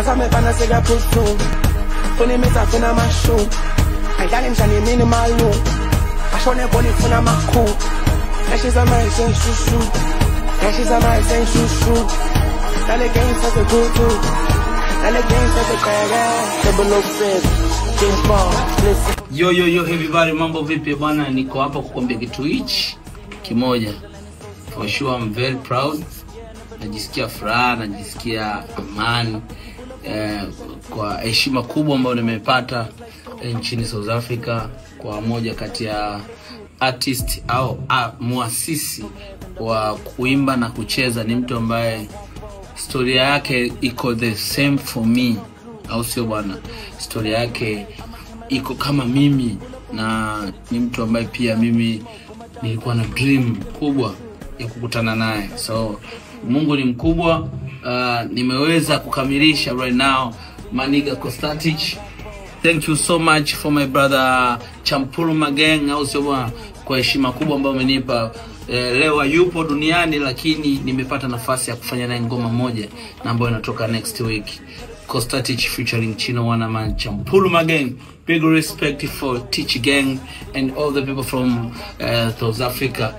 Asa me pana se ga puto. Tony me ta funa ma show. I got him shani minimal low. I show ne body funa ma cool. And she's a my saying shoo. And she's a my saying shoo. Dale game for the good too. Dale game for the bad. Double no fit. James Bond. Listen. Yo everybody, mambo vipi bwana? Niko hapa kukuambia kitu hichi kimoja. For sure I'm very proud. Najisikia furaha, najisikia amani kwa heshima kubwa ambayo nimepata nchini South Africa kwa moja kati ya artist au muasisi wa kuimba na kucheza. Ni mtu ambaye historia yake iko the same for me, au sio bwana? Historia yake iko kama mimi, na ni mtu ambaye pia mimi nilikuwa na dream kubwa ya kukutana naye. So Mungu ni mkubwa. Nimeweza kukamilisha right now Maniga Costatich. Thank you so much for my brother Champuluma Gang, au sio bwana, kwa heshima kubwa ambayo amenipa. Leo yupo duniani, lakini nimepata nafasi ya kufanya naye ngoma moja na ambayo inatoka next week. Costatich featuring Chino Wanaman, Champuluma Gang. Big respect for Teach Gang and all the people from South Africa.